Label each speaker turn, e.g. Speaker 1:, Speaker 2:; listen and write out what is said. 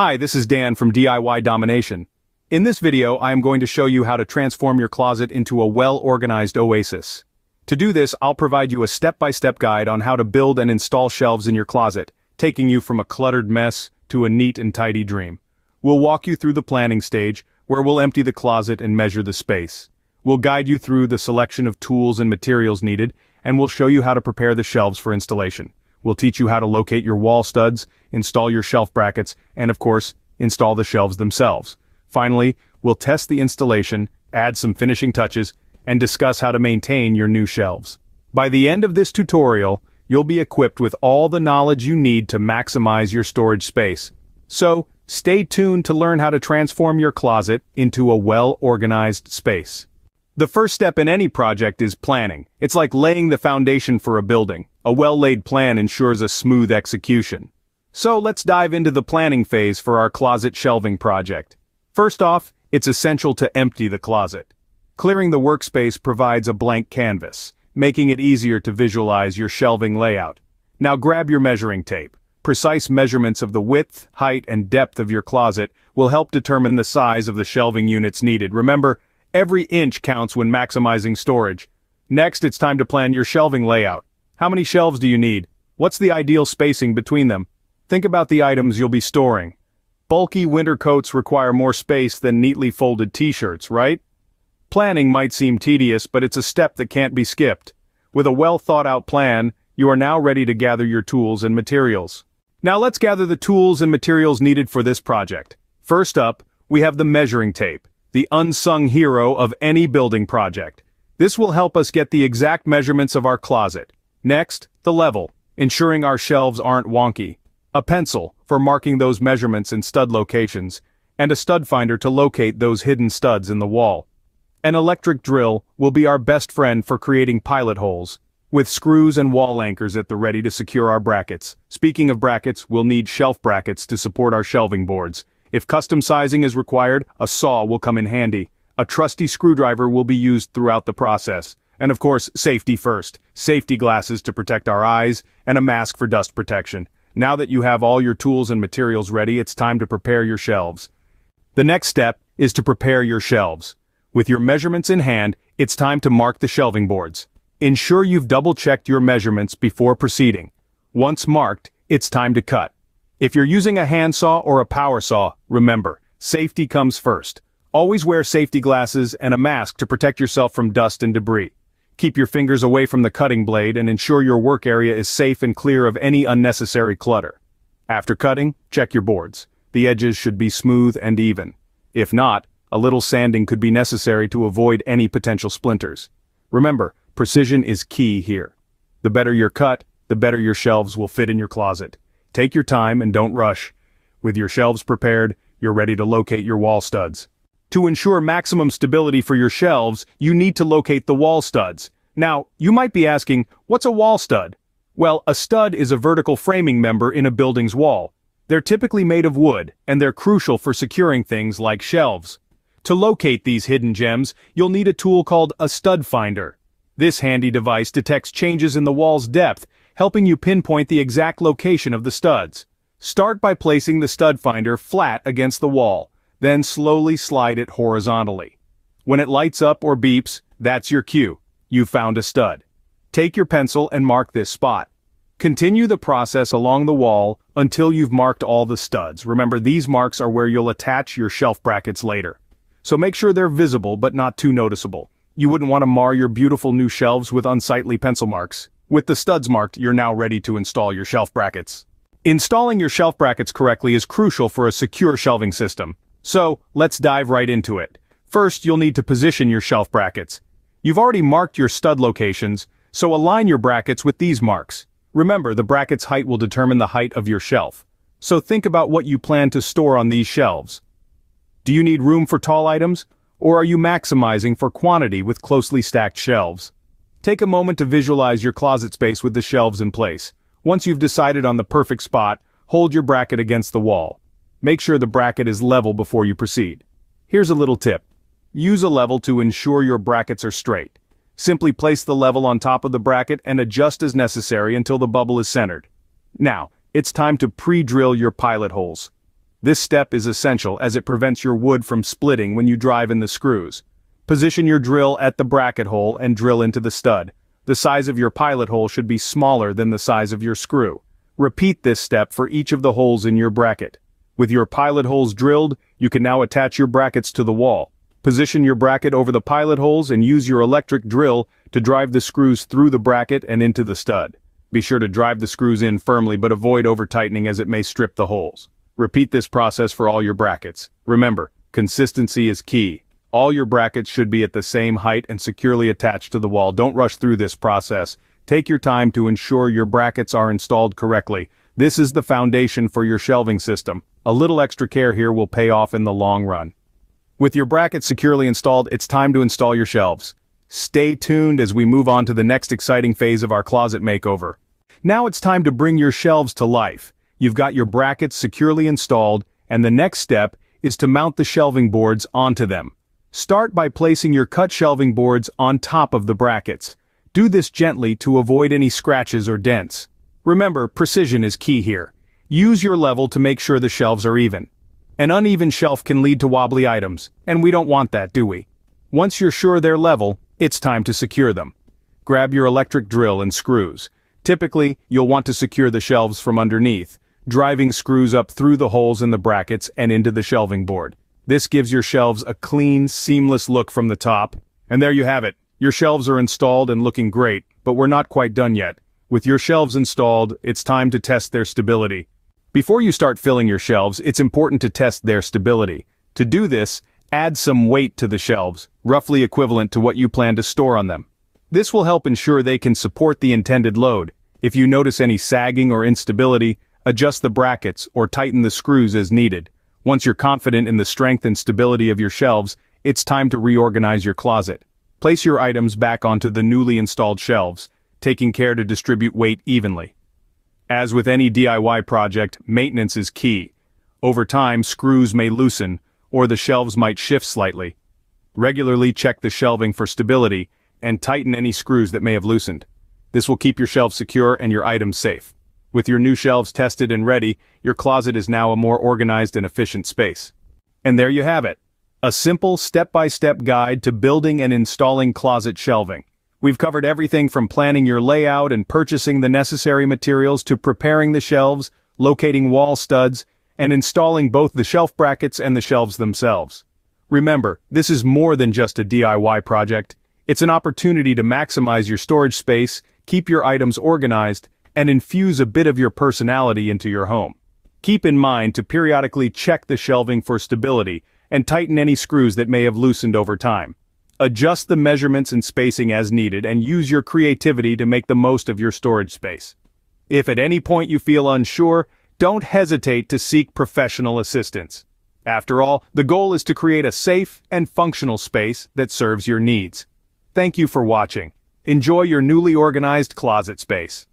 Speaker 1: Hi, this is Dan from DIY Domination. In this video, I am going to show you how to transform your closet into a well-organized oasis. To do this, I'll provide you a step-by-step guide on how to build and install shelves in your closet, taking you from a cluttered mess to a neat and tidy dream. We'll walk you through the planning stage, where we'll empty the closet and measure the space. We'll guide you through the selection of tools and materials needed, and we'll show you how to prepare the shelves for installation. We'll teach you how to locate your wall studs, install your shelf brackets, and of course, install the shelves themselves. Finally, we'll test the installation, add some finishing touches, and discuss how to maintain your new shelves. By the end of this tutorial, you'll be equipped with all the knowledge you need to maximize your storage space. So, stay tuned to learn how to transform your closet into a well-organized space. The first step in any project is planning. It's like laying the foundation for a building. A well-laid plan ensures a smooth execution. So let's dive into the planning phase for our closet shelving project. First off, it's essential to empty the closet. Clearing the workspace provides a blank canvas, making it easier to visualize your shelving layout. Now grab your measuring tape. Precise measurements of the width, height, and depth of your closet will help determine the size of the shelving units needed. Remember, every inch counts when maximizing storage. Next, it's time to plan your shelving layout. How many shelves do you need? What's the ideal spacing between them? Think about the items you'll be storing. Bulky winter coats require more space than neatly folded t-shirts, right? Planning might seem tedious, but it's a step that can't be skipped. With a well-thought-out plan, you are now ready to gather your tools and materials. Now let's gather the tools and materials needed for this project. First up, we have the measuring tape, the unsung hero of any building project. This will help us get the exact measurements of our closet. Next, the level, ensuring our shelves aren't wonky. A pencil, for marking those measurements in stud locations, and a stud finder to locate those hidden studs in the wall. An electric drill will be our best friend for creating pilot holes, with screws and wall anchors at the ready to secure our brackets. Speaking of brackets, we'll need shelf brackets to support our shelving boards. If custom sizing is required, a saw will come in handy. A trusty screwdriver will be used throughout the process. And of course, safety first. Safety glasses to protect our eyes, and a mask for dust protection. Now that you have all your tools and materials ready, it's time to prepare your shelves. The next step is to prepare your shelves. With your measurements in hand, it's time to mark the shelving boards. Ensure you've double-checked your measurements before proceeding. Once marked, it's time to cut. If you're using a handsaw or a power saw, remember, safety comes first. Always wear safety glasses and a mask to protect yourself from dust and debris. Keep your fingers away from the cutting blade and ensure your work area is safe and clear of any unnecessary clutter. After cutting, check your boards. The edges should be smooth and even. If not, a little sanding could be necessary to avoid any potential splinters. Remember, precision is key here. The better your cut, the better your shelves will fit in your closet. Take your time and don't rush. With your shelves prepared, you're ready to locate your wall studs. To ensure maximum stability for your shelves, you need to locate the wall studs. Now, you might be asking, what's a wall stud? Well, a stud is a vertical framing member in a building's wall. They're typically made of wood, and they're crucial for securing things like shelves. To locate these hidden gems, you'll need a tool called a stud finder. This handy device detects changes in the wall's depth, helping you pinpoint the exact location of the studs. Start by placing the stud finder flat against the wall, then slowly slide it horizontally. When it lights up or beeps, that's your cue. You've found a stud. Take your pencil and mark this spot. Continue the process along the wall until you've marked all the studs. Remember, these marks are where you'll attach your shelf brackets later. So make sure they're visible but not too noticeable. You wouldn't want to mar your beautiful new shelves with unsightly pencil marks. With the studs marked, you're now ready to install your shelf brackets. Installing your shelf brackets correctly is crucial for a secure shelving system. So, let's dive right into it. First, you'll need to position your shelf brackets. You've already marked your stud locations, so align your brackets with these marks. Remember, the bracket's height will determine the height of your shelf. So think about what you plan to store on these shelves. Do you need room for tall items, or are you maximizing for quantity with closely stacked shelves? Take a moment to visualize your closet space with the shelves in place. Once you've decided on the perfect spot, hold your bracket against the wall. Make sure the bracket is level before you proceed. Here's a little tip. Use a level to ensure your brackets are straight. Simply place the level on top of the bracket and adjust as necessary until the bubble is centered. Now, it's time to pre-drill your pilot holes. This step is essential as it prevents your wood from splitting when you drive in the screws. Position your drill at the bracket hole and drill into the stud. The size of your pilot hole should be smaller than the size of your screw. Repeat this step for each of the holes in your bracket. With your pilot holes drilled, you can now attach your brackets to the wall. Position your bracket over the pilot holes and use your electric drill to drive the screws through the bracket and into the stud. Be sure to drive the screws in firmly but avoid over-tightening as it may strip the holes. Repeat this process for all your brackets. Remember, consistency is key. All your brackets should be at the same height and securely attached to the wall. Don't rush through this process. Take your time to ensure your brackets are installed correctly. This is the foundation for your shelving system. A little extra care here will pay off in the long run. With your brackets securely installed, it's time to install your shelves. Stay tuned as we move on to the next exciting phase of our closet makeover. Now it's time to bring your shelves to life. You've got your brackets securely installed, and the next step is to mount the shelving boards onto them. Start by placing your cut shelving boards on top of the brackets. Do this gently to avoid any scratches or dents. Remember, precision is key here. Use your level to make sure the shelves are even. An uneven shelf can lead to wobbly items, and we don't want that, do we? Once you're sure they're level, it's time to secure them. Grab your electric drill and screws. Typically, you'll want to secure the shelves from underneath, driving screws up through the holes in the brackets and into the shelving board. This gives your shelves a clean, seamless look from the top. And there you have it. Your shelves are installed and looking great, but we're not quite done yet. With your shelves installed, it's time to test their stability. Before you start filling your shelves, it's important to test their stability. To do this, add some weight to the shelves, roughly equivalent to what you plan to store on them. This will help ensure they can support the intended load. If you notice any sagging or instability, adjust the brackets or tighten the screws as needed. Once you're confident in the strength and stability of your shelves, it's time to reorganize your closet. Place your items back onto the newly installed shelves, taking care to distribute weight evenly. As with any DIY project, maintenance is key. Over time, screws may loosen, or the shelves might shift slightly. Regularly check the shelving for stability, and tighten any screws that may have loosened. This will keep your shelves secure and your items safe. With your new shelves tested and ready, your closet is now a more organized and efficient space. And there you have it. A simple step-by-step guide to building and installing closet shelving. We've covered everything from planning your layout and purchasing the necessary materials to preparing the shelves, locating wall studs, and installing both the shelf brackets and the shelves themselves. Remember, this is more than just a DIY project. It's an opportunity to maximize your storage space, keep your items organized, and infuse a bit of your personality into your home. Keep in mind to periodically check the shelving for stability and tighten any screws that may have loosened over time. Adjust the measurements and spacing as needed and use your creativity to make the most of your storage space. If at any point you feel unsure, don't hesitate to seek professional assistance. After all, the goal is to create a safe and functional space that serves your needs. Thank you for watching. Enjoy your newly organized closet space.